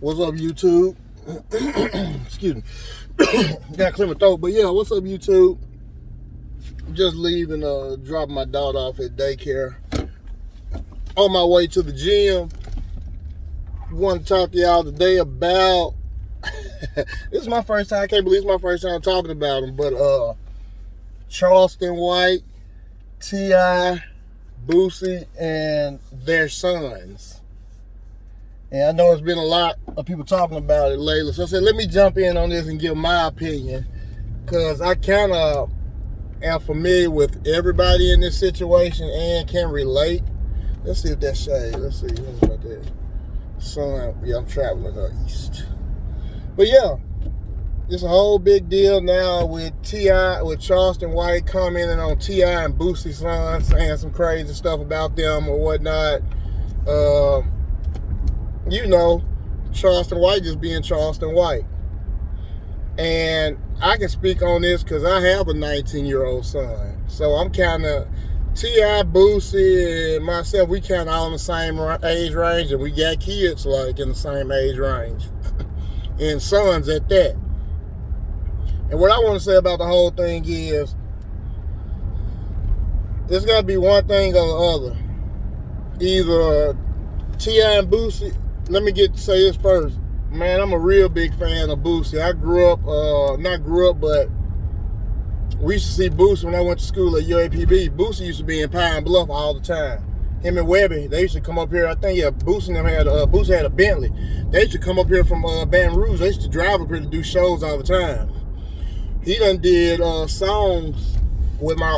What's up, YouTube? Excuse me. Gotta clear my throat, but yeah, what's up, YouTube? I'm just leaving, dropping my daughter off at daycare. On my way to the gym. Want to talk to y'all today about. This is my first time. I can't believe it's my first time talking about them, but Charleston White, T.I., Boosie, and their sons. And I know there's been a lot of people talking about it lately. So I said, let me jump in on this and give my opinion. Because I kind of am familiar with everybody in this situation and can relate. Let's see if that's shade. Let's see. What's right there? Sun. Yeah, I'm traveling east. But yeah, it's a whole big deal now with T.I., with Charleston White commenting on T.I. and Boosie's sons, saying some crazy stuff about them or whatnot. You know, Charleston White just being Charleston White. And I can speak on this because I have a 19-year-old son. So I'm kind of, T.I., Boosie, and myself, we kind of all in the same age range, and we got kids like in the same age range. And sons at that. And what I want to say about the whole thing is, there's got to be one thing or the other. Either T.I. and Boosie, let me say this first. Man, I'm a real big fan of Boosie. I grew up, but we used to see Boosie when I went to school at UAPB. Boosie used to be in Pine Bluff all the time. Him and Webby, they used to come up here. I think, yeah, Boosie had a Bentley. They used to come up here from Baton Rouge. They used to drive up here to do shows all the time. He done did songs with my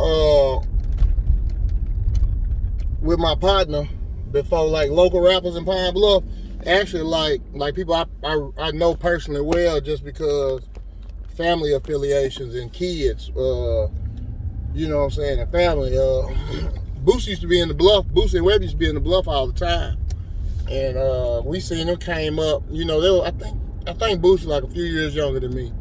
partner before, like local rappers in Pine Bluff. Actually, like people I know personally well, just because family affiliations and kids, you know what I'm saying, and family. Boosie used to be in the Bluff. Boosie and Webby used to be in the Bluff all the time, and we seen them came up. You know, I think Boosie like a few years younger than me,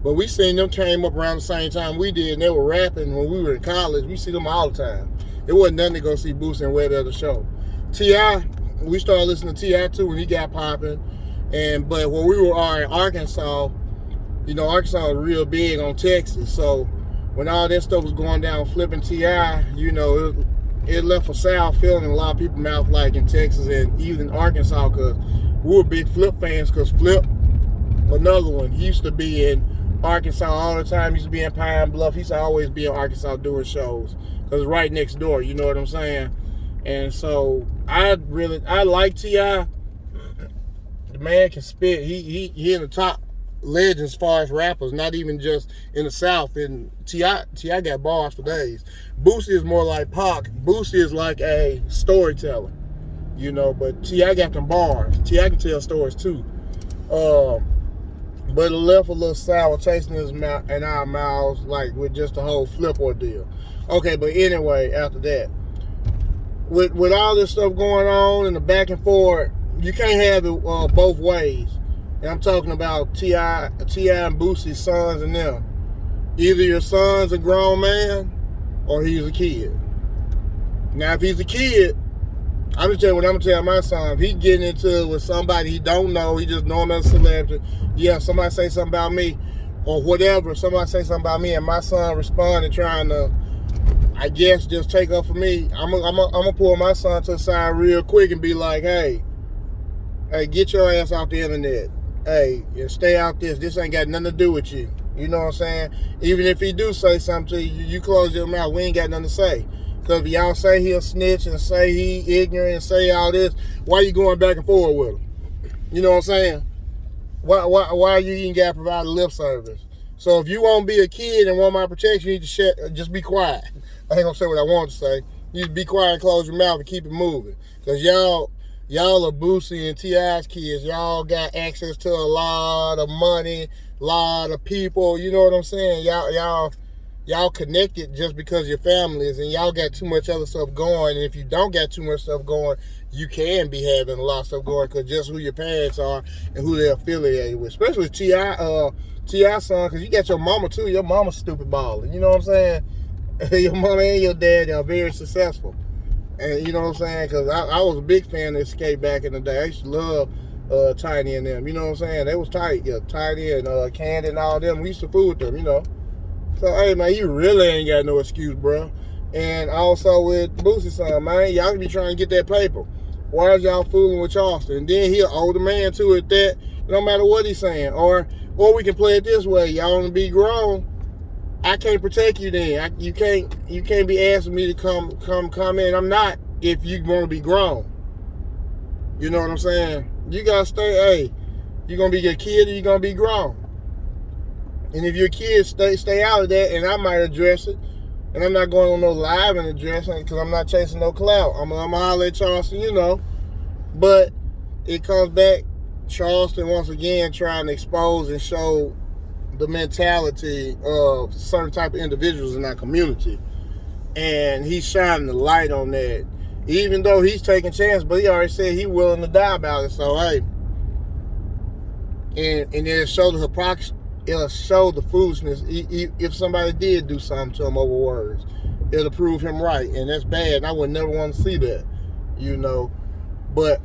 but we seen them came up around the same time we did, and they were rapping when we were in college. We see them all the time. It wasn't nothing to go see Boosie and Webby at the show. T.I., we started listening to T.I. too when he got popping, but when we were in Arkansas, you know, Arkansas was real big on Texas, so when all that stuff was going down, flipping T.I., you know, it left a sour feeling in a lot of people's mouth, like in Texas and even Arkansas, because we were big Flip fans, because Flip, another one, he used to be in Arkansas all the time. He used to be in Pine Bluff. He used to always be in Arkansas doing shows, because it's right next door, you know what I'm saying? And so I like T.I. The man can spit. He in the top legends as far as rappers, not even just in the South. And T.I. got bars for days. Boosie is more like Pac. Boosie is like a storyteller, you know, but T.I. got them bars. T.I. can tell stories too. But it left a little sour taste in his mouth, in our mouths, like with just the whole Flip ordeal. Okay, but anyway, after that, with all this stuff going on and the back and forth, you can't have it both ways. And I'm talking about T.I. and Boosie's sons and them. Either your son's a grown man or he's a kid. Now, if he's a kid, I'm just telling you what I'm going to tell my son. If he's getting into it with somebody he don't know, he just know him as a celebrity, yeah, somebody say something about me or whatever, somebody say something about me and my son responding trying to, I guess, just take up for me, I'm gonna pull my son to the side real quick and be like, hey, get your ass off the internet. Hey, stay out this. This ain't got nothing to do with you. You know what I'm saying? Even if he do say something to you, you close your mouth. We ain't got nothing to say. Because if y'all say he a snitch and say he ignorant and say all this, why you going back and forth with him? You know what I'm saying? Why you even got to provide a lip service? So if you want to be a kid and want my protection, you need to just be quiet. I ain't gonna say what I want to say. You just be quiet and close your mouth and keep it moving. Because y'all are Boosie and T.I.'s kids. Y'all got access to a lot of money, a lot of people. You know what I'm saying? Y'all connected just because your families, and y'all got too much other stuff going. And if you don't got too much stuff going, you can be having a lot of stuff going, because just who your parents are and who they're affiliated with. Especially T.I.'s son, because you got your mama too. Your mama's stupid baller. You know what I'm saying? Your mama and your dad are very successful. And you know what I'm saying? Because I was a big fan of Escape back in the day. I used to love Tiny and them. You know what I'm saying? They was tight. Yeah, Tiny and Candy and all them. We used to fool with them, you know. So, hey, man, you really ain't got no excuse, bro. And also with Boosie son, man, y'all can be trying to get that paper. Why is y'all fooling with Charleston? And then he an older man, too, at that. No matter what he's saying. Or we can play it this way. Y'all want to be grown. I can't protect you then. You can't be asking me to come in. I'm not if you want to be grown. You know what I'm saying? You got to stay, hey, you going to be a kid or you going to be grown. And if you're a kid, stay out of that, and I might address it. And I'm not going on no live and addressing it because I'm not chasing no clout. I'm going to holler at Charleston, you know. But it comes back, Charleston once again trying to expose and show the mentality of certain type of individuals in our community. And he's shining the light on that. Even though he's taking chances, but he already said he's willing to die about it. So, hey. And it'll show the hypocrisy. It'll show the foolishness. If somebody did do something to him over words, it'll prove him right. And that's bad. And I would never want to see that, you know. But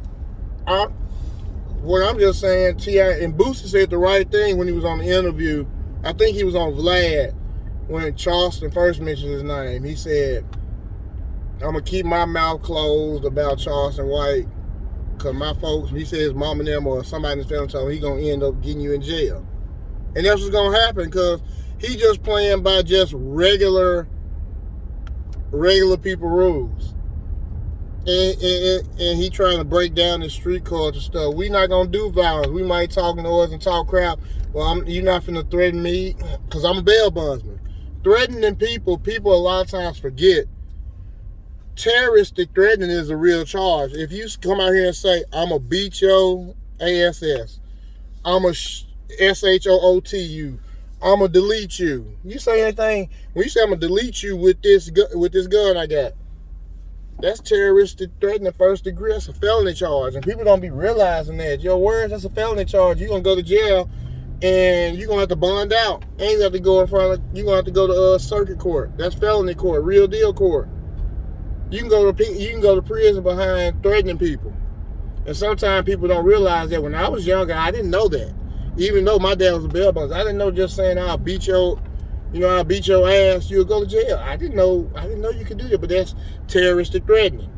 what I'm just saying, T.I. and Boosie said the right thing when he was on the interview. I think he was on Vlad when Charleston first mentioned his name. He said, I'm going to keep my mouth closed about Charleston White because my folks, he said his mom and them or somebody in his family told him he's going to end up getting you in jail. And that's what's going to happen because he just playing by just regular people rules. And he trying to break down the street culture stuff. We not going to do violence. We might talk noise and talk crap. Well, you're not finna threaten me because I'm a bail bondsman. Threatening people a lot of times forget. Terroristic threatening is a real charge. If you come out here and say, I'm going to beat your ASS, I'm going to SHOOT you, I'm going to delete you. You say anything, when you say I'm going to delete you with this gun I got, that's terroristic threatening first degree. That's a felony charge. And people don't be realizing that. Your words, that's a felony charge. You're going to go to jail and you're going to have to bond out. And you have to go in front of, you're going to have to go to circuit court. That's felony court, real deal court. You can go to prison behind threatening people. And sometimes people don't realize that. When I was younger, I didn't know that. Even though my dad was a bail bondsman, I didn't know just saying I'll beat your ass, you'll go to jail. I didn't know you could do that, but that's terroristic threatening.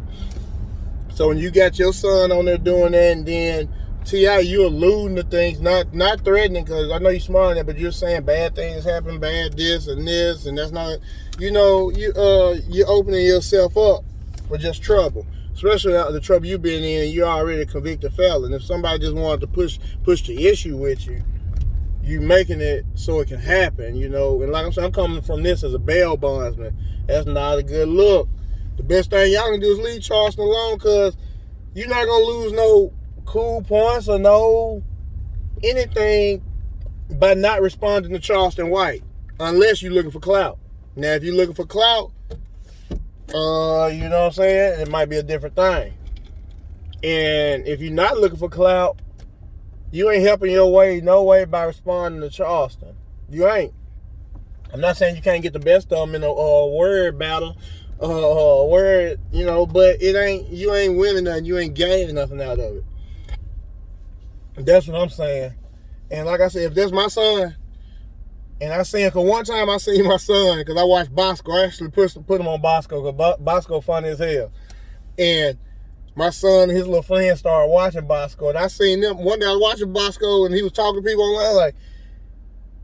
So when you got your son on there doing that, and then T.I., you're alluding to things, not threatening, because I know you're smart on that, but you're saying bad things happen, bad this, and that's not, you're opening yourself up for just trouble. Especially the trouble you've been in, you're already a convicted felon. If somebody just wanted to push the issue with you, you making it so it can happen, you know. And like I'm saying, I'm coming from this as a bail bondsman. That's not a good look. The best thing y'all can do is leave Charleston alone, because you're not going to lose no cool points or no anything by not responding to Charleston White, unless you're looking for clout. Now, if you're looking for clout, you know what I'm saying? It might be a different thing. And if you're not looking for clout, you ain't helping your way no way by responding to Charleston. You ain't. I'm not saying you can't get the best of them in a word battle, word, you know, but you ain't winning nothing. You ain't gaining nothing out of it. That's what I'm saying. And like I said, if that's my son, and I seen, because one time I seen my son, because I watched Bosco. I actually put him on Bosco, because Bosco funny as hell. And my son and his little friend started watching Bosco. And I seen them, one day I was watching Bosco, and he was talking to people online, like,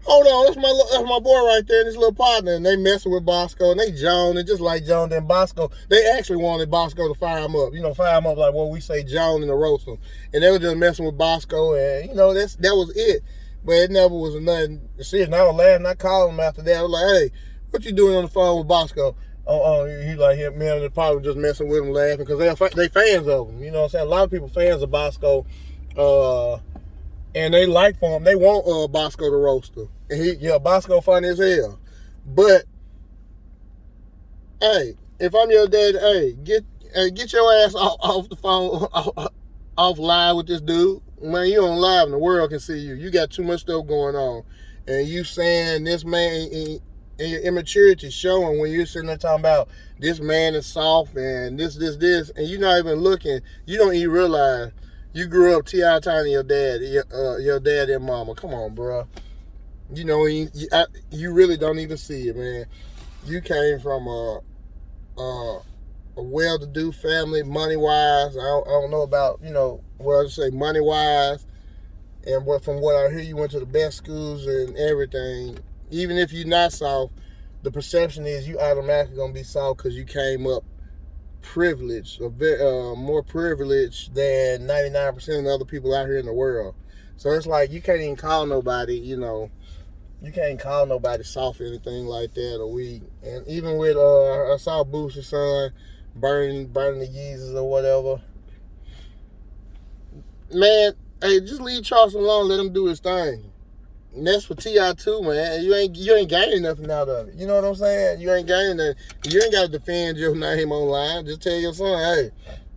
hold on, that's my boy right there and his little partner. And they messing with Bosco, and they Joan, and just like Joan and Bosco, they actually wanted Bosco to fire him up. You know, fire him up like what we say, Joan in the roast him. And they were just messing with Bosco, and, you know, that was it. But it never was nothing serious. And I was laughing. I called him after that. I was like, hey, what you doing on the phone with Bosco? He like, me and the partner just messing with him, laughing, because they fans of him. You know what I'm saying? A lot of people fans of Bosco, and they like for him. They want Bosco to roast him. And Bosco funny as hell. But, hey, if I'm your dad, hey, get your ass off the phone, off live with this dude. Man, you on live and the world can see you. You got too much stuff going on. And you saying this man, and your immaturity showing when you're sitting there talking about this man is soft and this, and you're not even looking. You don't even realize You grew up T.I. Tiny, your dad, your dad and mama. Come on, bro. You know, you really don't even see it, man. You came from a well-to-do family, money-wise. I don't know about, well, I say money-wise. And from what I hear, you went to the best schools and everything. Even if you're not soft, the perception is you automatically going to be soft because you came up privileged, a bit more privileged than 99% of the other people out here in the world. So it's like you can't even call nobody, you can't call nobody soft or anything like that or weak. And even with I saw Boosie's son burning the Yeezys or whatever. Man, hey, just leave Charleston alone, let him do his thing. And that's for T.I. too, man. You ain't gaining nothing out of it. You know what I'm saying? You ain't gaining nothing. You ain't got to defend your name online. Just tell your son, hey.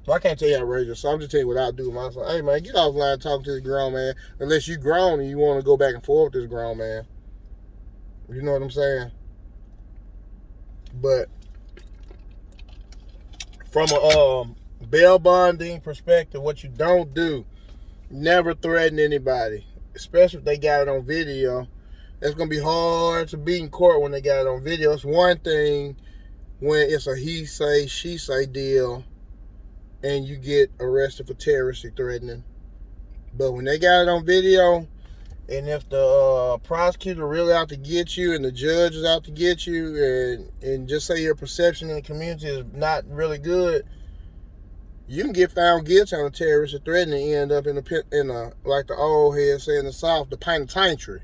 Well, I can't tell you how to raise your son. I'm just telling you what I do with my son. Hey, man, get offline talking to this grown man. Unless you grown and you want to go back and forth with this grown man. You know what I'm saying? But from a bail bonding perspective, what you don't do, never threaten anybody. Especially if they got it on video. It's going to be hard to beat in court when they got it on video. It's one thing when it's a he say, she say deal and you get arrested for terroristic threatening. But when they got it on video, and if the prosecutor really out to get you and the judge is out to get you and just say your perception in the community is not really good, you can get found guilty on a terroristic threatening and end up in a like the old head say in the South, the penitentiary.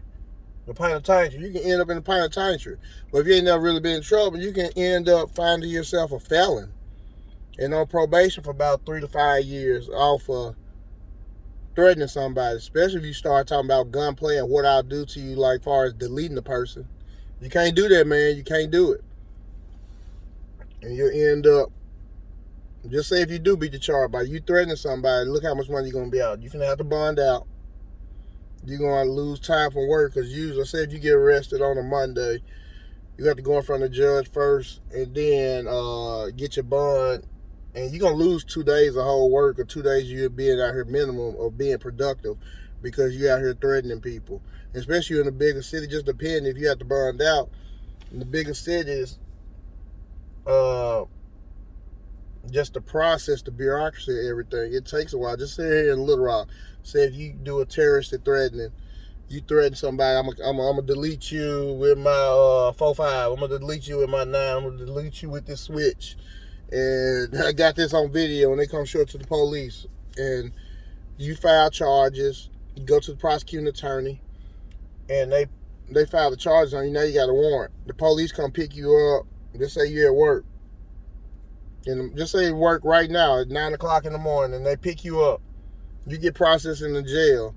The penitentiary. You can end up in the penitentiary. But if you ain't never really been in trouble, you can end up finding yourself a felon and on probation for about 3 to 5 years off of threatening somebody, especially if you start talking about gunplay and what I'll do to you, like far as deleting the person. You can't do that, man. You can't do it. And you'll end up, just say if you do beat the charge by you threatening somebody, look how much money you're going to be out. You're going to have to bond out. You're going to lose time from work because usually, say if you get arrested on a Monday, you have to go in front of the judge first and then get your bond. And you're going to lose 2 days of whole work or 2 days you're being out here minimum of being productive because you're out here threatening people. Especially in the bigger city, just depending if you have to bond out. In the bigger cities, just the process, the bureaucracy of everything, it takes a while. Just say here in Little Rock, say if you do a terroristic threatening, you threaten somebody, I'm gonna delete you with my 4.5, I'm gonna delete you with my 9, I'm gonna delete you with this switch. And I got this on video, and they come show it to the police. And you file charges, you go to the prosecuting attorney, and they file the charges on you. Now you got a warrant. The police come pick you up. Just say you're at work. And just say work right now at 9 o'clock in the morning, and they pick you up. You get processed in the jail.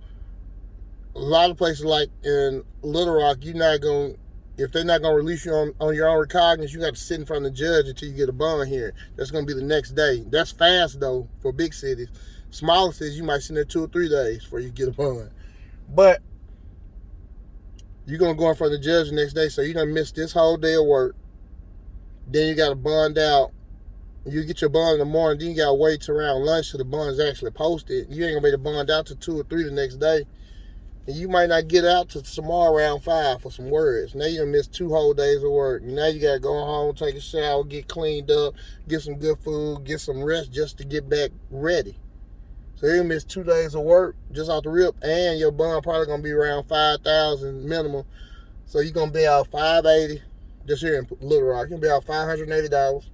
A lot of places like in Little Rock, you're not going to, if they're not going to release you on your own recognizance, you got to sit in front of the judge until you get a bond here. That's going to be the next day. That's fast, though, for big cities. Smaller cities, you might sit there 2 or 3 days before you get a bond. But you're going to go in front of the judge the next day, so you're going to miss this whole day of work. Then you got to bond out. You get your bond in the morning, then you got to wait till around lunch till the bond is actually posted. You ain't going to be able to bond out till 2 or 3 the next day. And you might not get out till tomorrow around 5 for some words. Now you're going to miss 2 whole days of work. Now you got to go home, take a shower, get cleaned up, get some good food, get some rest just to get back ready. So you're going to miss 2 days of work just off the rip. And your bond probably going to be around $5,000 minimum. So you're going to be out $580 just here in Little Rock. You're going to be out $580.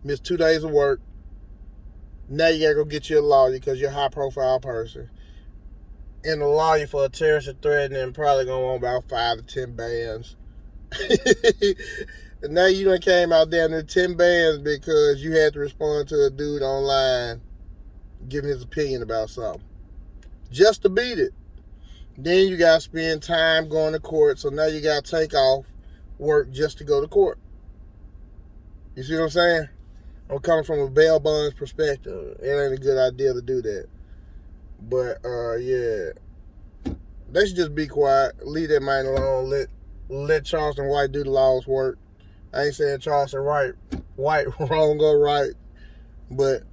Miss 2 days of work. Now you got to go get you a lawyer because you're a high-profile person. And a lawyer for a terrorist threatening probably going to want about 5 to 10 bands. And now you done came out down to 10 bands because you had to respond to a dude online giving his opinion about something. Just to beat it. Then you got to spend time going to court. So now you got to take off work just to go to court. You see what I'm saying? I'm coming from a bail bonds perspective. It ain't a good idea to do that. But, yeah. They should just be quiet. Leave that man alone. Let Charleston White do the law's work. I ain't saying Charleston White wrong or right. But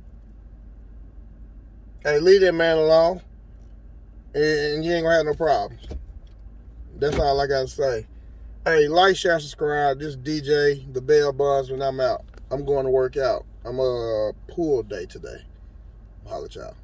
Hey, leave that man alone, and you ain't gonna have no problems. That's all I gotta say. Hey, like, share, subscribe. This is DJ, the Bell Bondsman. I'm out. I'm going to work out. I'm a pool day today. Holla at y'all.